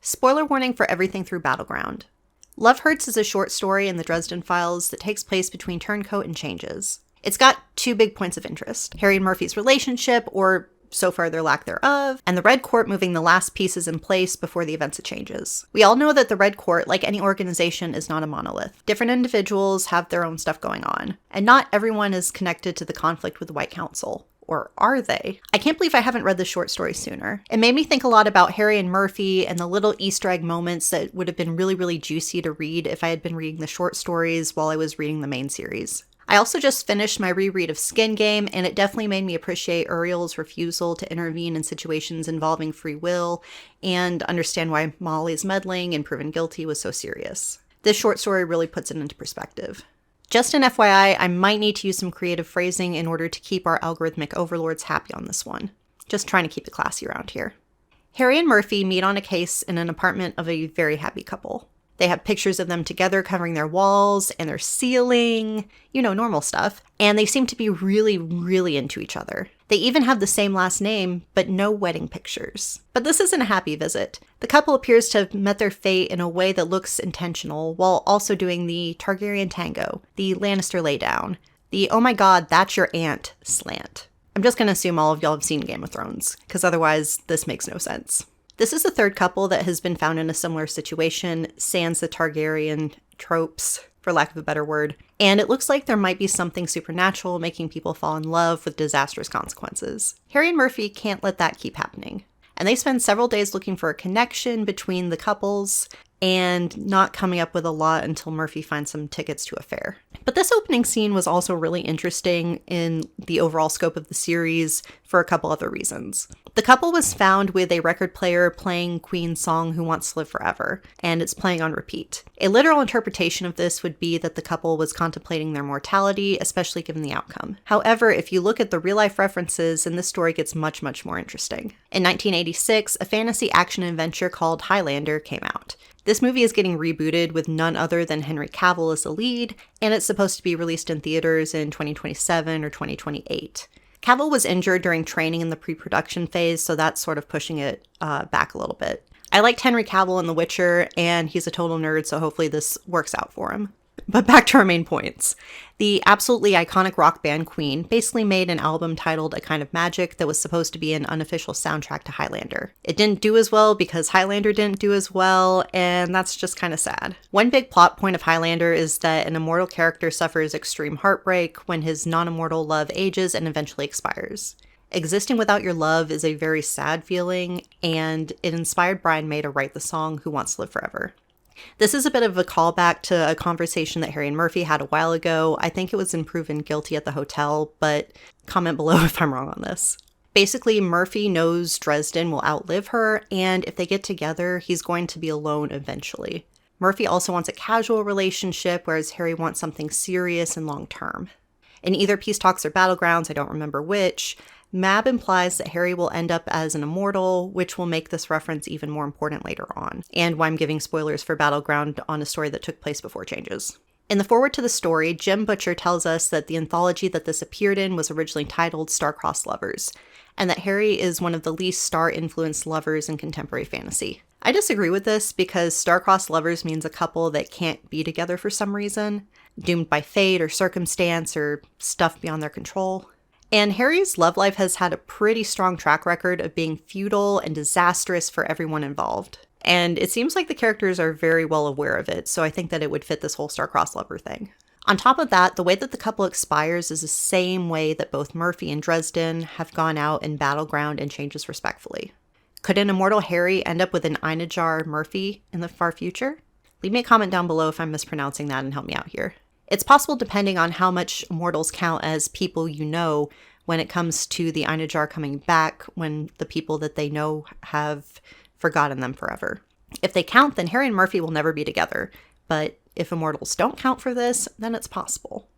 Spoiler warning for everything through Battleground. Love Hurts is a short story in the Dresden Files that takes place between Turncoat and Changes. It's got two big points of interest: Harry and Murphy's relationship, or so far their lack thereof, and the Red Court moving the last pieces in place before the events of Changes. We all know that the Red Court, like any organization, is not a monolith. Different individuals have their own stuff going on, and not everyone is connected to the conflict with the White Council. Or are they? I can't believe I haven't read this short story sooner. It made me think a lot about Harry and Murphy and the little Easter egg moments that would have been really, really juicy to read if I had been reading the short stories while I was reading the main series. I also just finished my reread of Skin Game, and it definitely made me appreciate Uriel's refusal to intervene in situations involving free will and understand why Molly's meddling and proven guilty was so serious. This short story really puts it into perspective. Just an FYI, I might need to use some creative phrasing in order to keep our algorithmic overlords happy on this one. Just trying to keep it classy around here. Harry and Murphy meet on a case in an apartment of a very happy couple. They have pictures of them together covering their walls and their ceiling, normal stuff. And they seem to be really, really into each other. They even have the same last name, but no wedding pictures. But this isn't a happy visit. The couple appears to have met their fate in a way that looks intentional, while also doing the Targaryen tango, the Lannister laydown, the "oh my god, that's your aunt" slant. I'm just gonna assume all of y'all have seen Game of Thrones, because otherwise this makes no sense. This is the third couple that has been found in a similar situation, sans the Targaryen tropes, for lack of a better word, and it looks like there might be something supernatural making people fall in love with disastrous consequences. Harry and Murphy can't let that keep happening, and they spend several days looking for a connection between the couples and not coming up with a lot until Murphy finds some tickets to a fair. But this opening scene was also really interesting in the overall scope of the series for a couple other reasons. The couple was found with a record player playing Queen's song "Who Wants to Live Forever," and it's playing on repeat. A literal interpretation of this would be that the couple was contemplating their mortality, especially given the outcome. However, if you look at the real-life references, then this story gets much, much more interesting. In 1986, a fantasy action-adventure called Highlander came out. This movie is getting rebooted with none other than Henry Cavill as the lead, and it's supposed to be released in theaters in 2027 or 2028. Cavill was injured during training in the pre-production phase, so that's sort of pushing it back a little bit. I liked Henry Cavill in The Witcher, and he's a total nerd, so hopefully this works out for him. But back to our main points. The absolutely iconic rock band Queen basically made an album titled A Kind of Magic that was supposed to be an unofficial soundtrack to Highlander. It didn't do as well because Highlander didn't do as well, and that's just kind of sad. One big plot point of Highlander is that an immortal character suffers extreme heartbreak when his non-immortal love ages and eventually expires. Existing without your love is a very sad feeling, and it inspired Brian May to write the song Who Wants to Live Forever. This is a bit of a callback to a conversation that Harry and Murphy had a while ago. I think it was in Proven Guilty at the hotel, but comment below if I'm wrong on this. Basically, Murphy knows Dresden will outlive her, and if they get together, he's going to be alone eventually. Murphy also wants a casual relationship, whereas Harry wants something serious and long-term. In either Peace Talks or Battlegrounds, I don't remember which, Mab implies that Harry will end up as an immortal, which will make this reference even more important later on, and why I'm giving spoilers for Battleground on a story that took place before Changes. In the foreword to the story, Jim Butcher tells us that the anthology that this appeared in was originally titled Star-Crossed Lovers, and that Harry is one of the least star-influenced lovers in contemporary fantasy. I disagree with this because star-crossed lovers means a couple that can't be together for some reason, doomed by fate or circumstance or stuff beyond their control. And Harry's love life has had a pretty strong track record of being futile and disastrous for everyone involved. And it seems like the characters are very well aware of it, so I think that it would fit this whole star-crossed lover thing. On top of that, the way that the couple expires is the same way that both Murphy and Dresden have gone out in Battleground and Changes respectfully. Could an immortal Harry end up with an Einejar Murphy in the far future? Leave me a comment down below if I'm mispronouncing that and help me out here. It's possible depending on how much immortals count as people you know when it comes to the Einejar coming back when the people that they know have forgotten them forever. If they count, then Harry and Murphy will never be together, but if immortals don't count for this, then it's possible.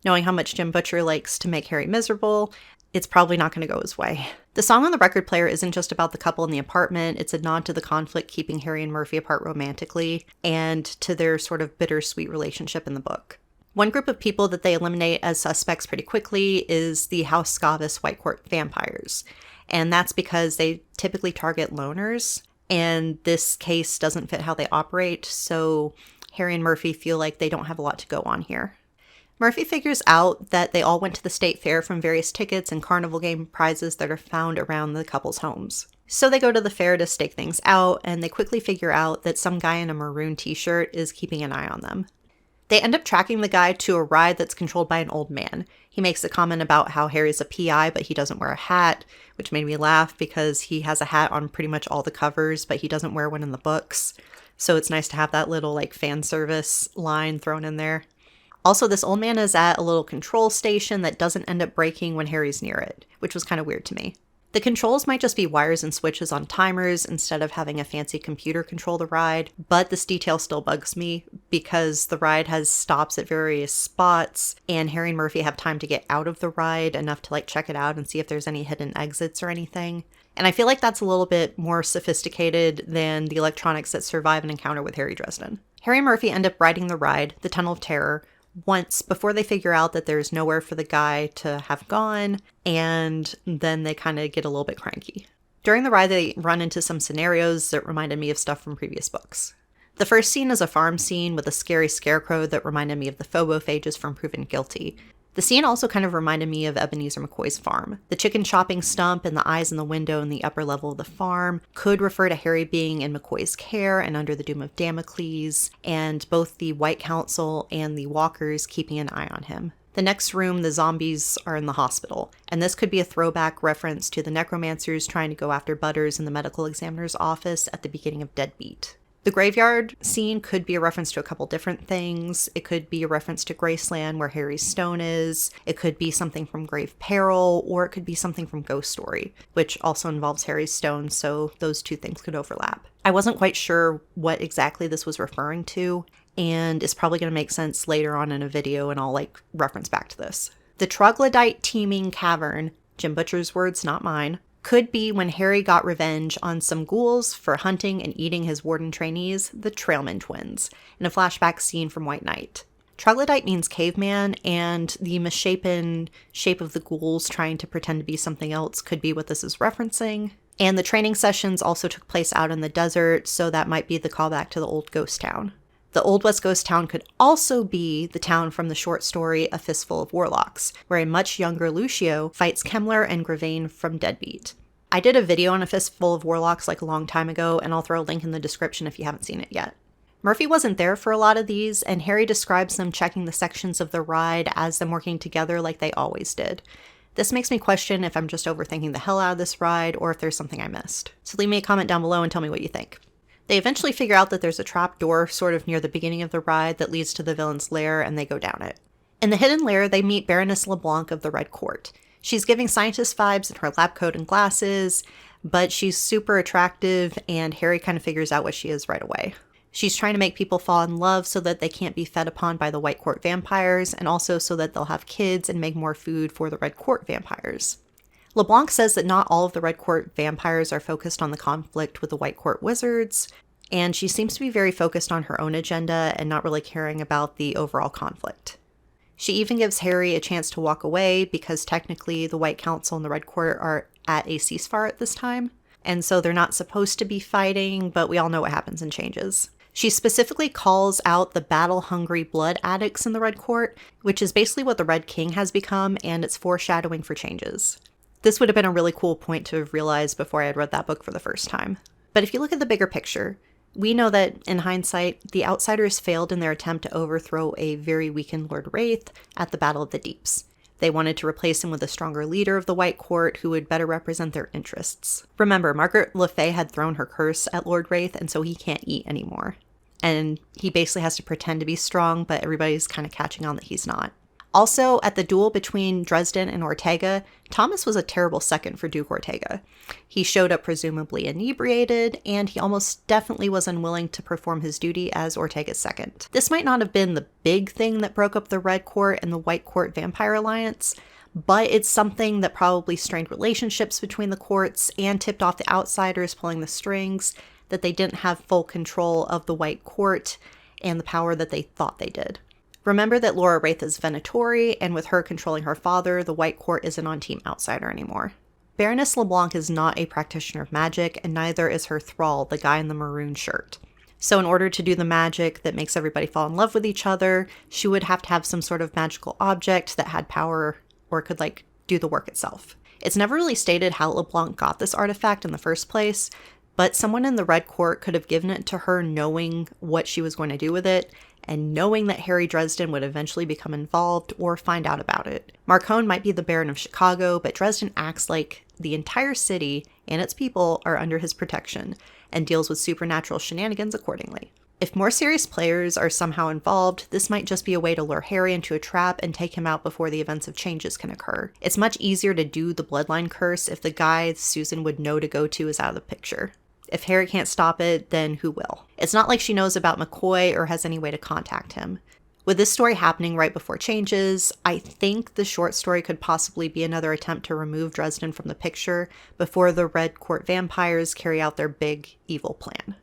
Knowing how much Jim Butcher likes to make Harry miserable, it's probably not going to go his way. The song on the record player isn't just about the couple in the apartment, it's a nod to the conflict keeping Harry and Murphy apart romantically, and to their sort of bittersweet relationship in the book. One group of people that they eliminate as suspects pretty quickly is the House Scavis White Court vampires, and that's because they typically target loners, and this case doesn't fit how they operate, so Harry and Murphy feel like they don't have a lot to go on here. Murphy figures out that they all went to the state fair from various tickets and carnival game prizes that are found around the couple's homes. So they go to the fair to stake things out, and they quickly figure out that some guy in a maroon t-shirt is keeping an eye on them. They end up tracking the guy to a ride that's controlled by an old man. He makes a comment about how Harry's a PI, but he doesn't wear a hat, which made me laugh because he has a hat on pretty much all the covers, but he doesn't wear one in the books. So it's nice to have that little fan service line thrown in there. Also, this old man is at a little control station that doesn't end up breaking when Harry's near it, which was kind of weird to me. The controls might just be wires and switches on timers instead of having a fancy computer control the ride, but this detail still bugs me because the ride has stops at various spots, and Harry and Murphy have time to get out of the ride enough to check it out and see if there's any hidden exits or anything. And I feel like that's a little bit more sophisticated than the electronics that survive an encounter with Harry Dresden. Harry and Murphy end up riding the ride, the Tunnel of Terror, once before they figure out that there's nowhere for the guy to have gone, and then they kind of get a little bit cranky. During the ride, they run into some scenarios that reminded me of stuff from previous books. The first scene is a farm scene with a scary scarecrow that reminded me of the phobophages from Proven Guilty. The scene also kind of reminded me of Ebenezer McCoy's farm. The chicken chopping stump and the eyes in the window in the upper level of the farm could refer to Harry being in McCoy's care and under the doom of Damocles, and both the White Council and the Walkers keeping an eye on him. The next room, the zombies are in the hospital, and this could be a throwback reference to the necromancers trying to go after Butters in the medical examiner's office at the beginning of Deadbeat. The graveyard scene could be a reference to a couple different things. It could be a reference to Graceland where Harry's stone is. It could be something from Grave Peril, or it could be something from Ghost Story, which also involves Harry's stone, so those two things could overlap. I wasn't quite sure what exactly this was referring to, and it's probably going to make sense later on in a video, and I'll reference back to this. The troglodyte teeming cavern, Jim Butcher's words, not mine, could be when Harry got revenge on some ghouls for hunting and eating his warden trainees, the Trailman twins, in a flashback scene from White Knight. Troglodyte means caveman, and the misshapen shape of the ghouls trying to pretend to be something else could be what this is referencing. And the training sessions also took place out in the desert, so that might be the callback to the old ghost town. The Old West Ghost Town could also be the town from the short story A Fistful of Warlocks, where a much younger Lucio fights Kemmler and Gravane from Deadbeat. I did a video on A Fistful of Warlocks a long time ago, and I'll throw a link in the description if you haven't seen it yet. Murphy wasn't there for a lot of these, and Harry describes them checking the sections of the ride as them working together like they always did. This makes me question if I'm just overthinking the hell out of this ride, or if there's something I missed. So leave me a comment down below and tell me what you think. They eventually figure out that there's a trap door sort of near the beginning of the ride that leads to the villain's lair, and they go down it. In the hidden lair, they meet Baroness LeBlanc of the Red Court. She's giving scientist vibes in her lab coat and glasses, but she's super attractive, and Harry kind of figures out what she is right away. She's trying to make people fall in love so that they can't be fed upon by the White Court vampires, and also so that they'll have kids and make more food for the Red Court vampires. LeBlanc says that not all of the Red Court vampires are focused on the conflict with the White Court wizards, and she seems to be very focused on her own agenda and not really caring about the overall conflict. She even gives Harry a chance to walk away because technically the White Council and the Red Court are at a ceasefire at this time, and so they're not supposed to be fighting, but we all know what happens and changes. She specifically calls out the battle-hungry blood addicts in the Red Court, which is basically what the Red King has become, and it's foreshadowing for changes. This would have been a really cool point to have realized before I had read that book for the first time. But if you look at the bigger picture, we know that, in hindsight, the Outsiders failed in their attempt to overthrow a very weakened Lord Wraith at the Battle of the Deeps. They wanted to replace him with a stronger leader of the White Court who would better represent their interests. Remember, Margaret Le Fay had thrown her curse at Lord Wraith, and so he can't eat anymore. And he basically has to pretend to be strong, but everybody's kind of catching on that he's not. Also, at the duel between Dresden and Ortega, Thomas was a terrible second for Duke Ortega. He showed up presumably inebriated, and he almost definitely was unwilling to perform his duty as Ortega's second. This might not have been the big thing that broke up the Red Court and the White Court Vampire Alliance, but it's something that probably strained relationships between the courts and tipped off the Outsiders pulling the strings that they didn't have full control of the White Court and the power that they thought they did. Remember that Laura Wraith is Venatori, and with her controlling her father, the White Court isn't on Team Outsider anymore. Baroness LeBlanc is not a practitioner of magic, and neither is her thrall, the guy in the maroon shirt. So in order to do the magic that makes everybody fall in love with each other, she would have to have some sort of magical object that had power or could, like, do the work itself. It's never really stated how LeBlanc got this artifact in the first place, but someone in the Red Court could have given it to her knowing what she was going to do with it, and knowing that Harry Dresden would eventually become involved or find out about it. Marcone might be the Baron of Chicago, but Dresden acts like the entire city and its people are under his protection, and deals with supernatural shenanigans accordingly. If more serious players are somehow involved, this might just be a way to lure Harry into a trap and take him out before the events of changes can occur. It's much easier to do the bloodline curse if the guy Susan would know to go to is out of the picture. If Harry can't stop it, then who will? It's not like she knows about McCoy or has any way to contact him. With this story happening right before changes, I think the short story could possibly be another attempt to remove Dresden from the picture before the Red Court vampires carry out their big evil plan.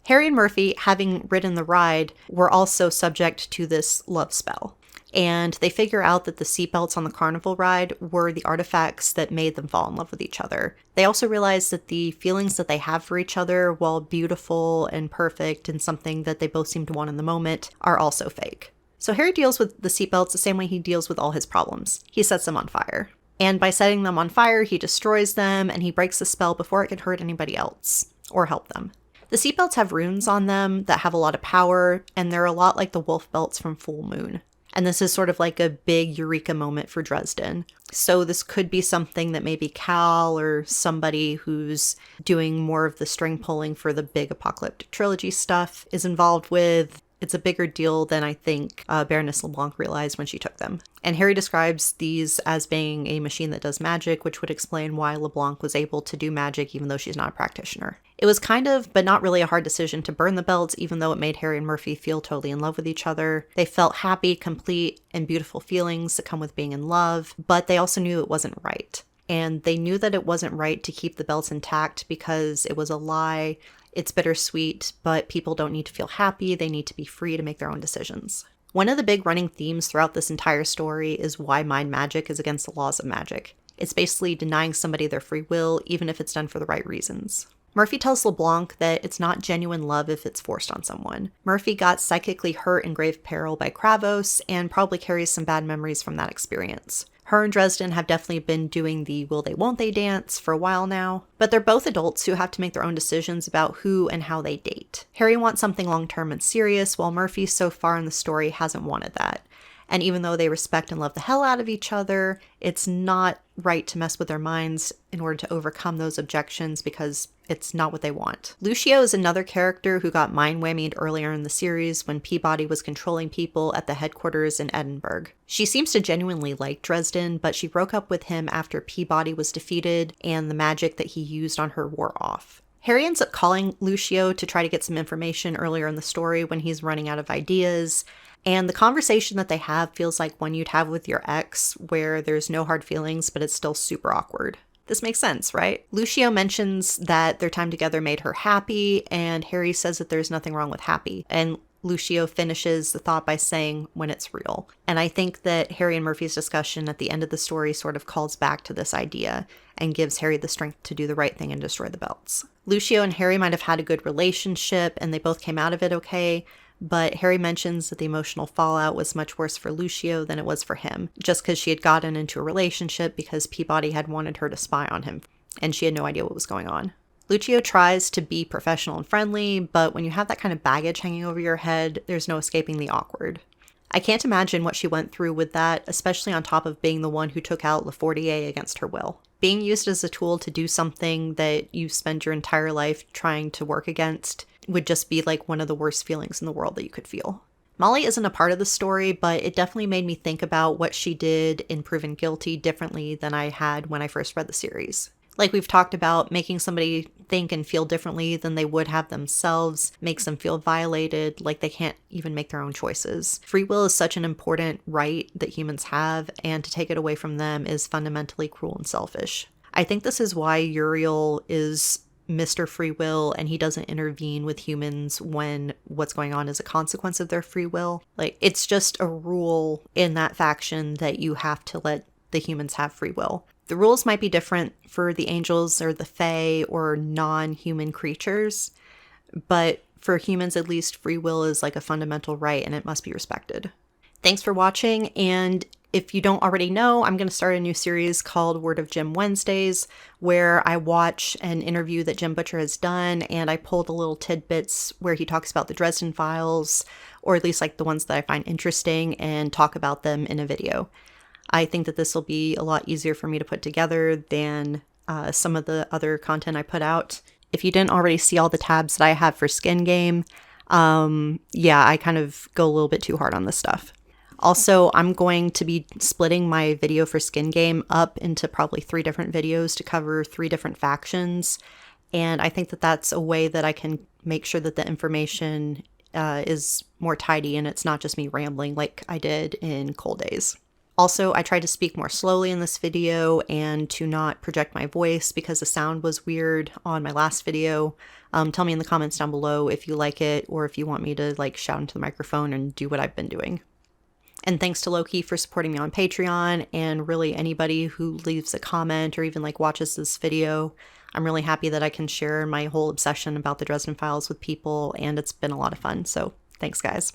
Harry and Murphy, having ridden the ride, were also subject to this love spell. And they figure out that the seatbelts on the carnival ride were the artifacts that made them fall in love with each other. They also realize that the feelings that they have for each other, while beautiful and perfect and something that they both seem to want in the moment, are also fake. So Harry deals with the seatbelts the same way he deals with all his problems. He sets them on fire. And by setting them on fire, he destroys them and he breaks the spell before it can hurt anybody else or help them. The seatbelts have runes on them that have a lot of power, and they're a lot like the wolf belts from Full Moon. And this is sort of like a big eureka moment for Dresden. So this could be something that maybe Cal or somebody who's doing more of the string pulling for the big apocalyptic trilogy stuff is involved with. It's a bigger deal than I think Baroness LeBlanc realized when she took them. And Harry describes these as being a machine that does magic, which would explain why LeBlanc was able to do magic even though she's not a practitioner. It was kind of, but not really a hard decision to burn the belts, even though it made Harry and Murphy feel totally in love with each other. They felt happy, complete, and beautiful feelings that come with being in love, but they also knew it wasn't right. And they knew that it wasn't right to keep the belts intact because it was a lie. It's bittersweet, but people don't need to feel happy. They need to be free to make their own decisions. One of the big running themes throughout this entire story is why mind magic is against the laws of magic. It's basically denying somebody their free will, even if it's done for the right reasons. Murphy tells LeBlanc that it's not genuine love if it's forced on someone. Murphy got psychically hurt in grave peril by Kravos and probably carries some bad memories from that experience. Her and Dresden have definitely been doing the will they won't they dance for a while now, but they're both adults who have to make their own decisions about who and how they date. Harry wants something long-term and serious, while Murphy so far in the story hasn't wanted that. And even though they respect and love the hell out of each other, it's not right to mess with their minds in order to overcome those objections because it's not what they want. Lucio is another character who got mind-whammied earlier in the series when Peabody was controlling people at the headquarters in Edinburgh. She seems to genuinely like Dresden, but she broke up with him after Peabody was defeated and the magic that he used on her wore off. Harry ends up calling Lucio to try to get some information earlier in the story when he's running out of ideas. And the conversation that they have feels like one you'd have with your ex, where there's no hard feelings, but it's still super awkward. This makes sense, right? Lucio mentions that their time together made her happy, and Harry says that there's nothing wrong with happy. And Lucio finishes the thought by saying, when it's real. And I think that Harry and Murphy's discussion at the end of the story sort of calls back to this idea and gives Harry the strength to do the right thing and destroy the belts. Lucio and Harry might have had a good relationship, and they both came out of it okay, but Harry mentions that the emotional fallout was much worse for Lucio than it was for him, just because she had gotten into a relationship because Peabody had wanted her to spy on him, and she had no idea what was going on. Lucio tries to be professional and friendly, but when you have that kind of baggage hanging over your head, there's no escaping the awkward. I can't imagine what she went through with that, especially on top of being the one who took out LaFortier against her will. Being used as a tool to do something that you spend your entire life trying to work against would just be like one of the worst feelings in the world that you could feel. Molly isn't a part of the story, but it definitely made me think about what she did in Proven Guilty differently than I had when I first read the series. Like we've talked about, making somebody think and feel differently than they would have themselves makes them feel violated, like they can't even make their own choices. Free will is such an important right that humans have, and to take it away from them is fundamentally cruel and selfish. I think this is why Uriel is Mr. Free Will, and he doesn't intervene with humans when what's going on is a consequence of their free will. Like, it's just a rule in that faction that you have to let the humans have free will. The rules might be different for the angels or the fae or non-human creatures, but for humans at least, free will is like a fundamental right and it must be respected. Thanks for watching, and if you don't already know, I'm going to start a new series called Word of Jim Wednesdays, where I watch an interview that Jim Butcher has done, and I pull the little tidbits where he talks about the Dresden Files, or at least like the ones that I find interesting, and talk about them in a video. I think that this will be a lot easier for me to put together than some of the other content I put out. If you didn't already see all the tabs that I have for Skin Game, yeah, I kind of go a little bit too hard on this stuff. Also, I'm going to be splitting my video for Skin Game up into probably 3 different videos to cover 3 different factions. And I think that that's a way that I can make sure that the information is more tidy and it's not just me rambling like I did in Cold Days. Also, I tried to speak more slowly in this video and to not project my voice because the sound was weird on my last video. Tell me in the comments down below if you like it or if you want me to like shout into the microphone and do what I've been doing. And thanks to Loki for supporting me on Patreon, and really anybody who leaves a comment or even like watches this video. I'm really happy that I can share my whole obsession about the Dresden Files with people, and it's been a lot of fun. So thanks, guys.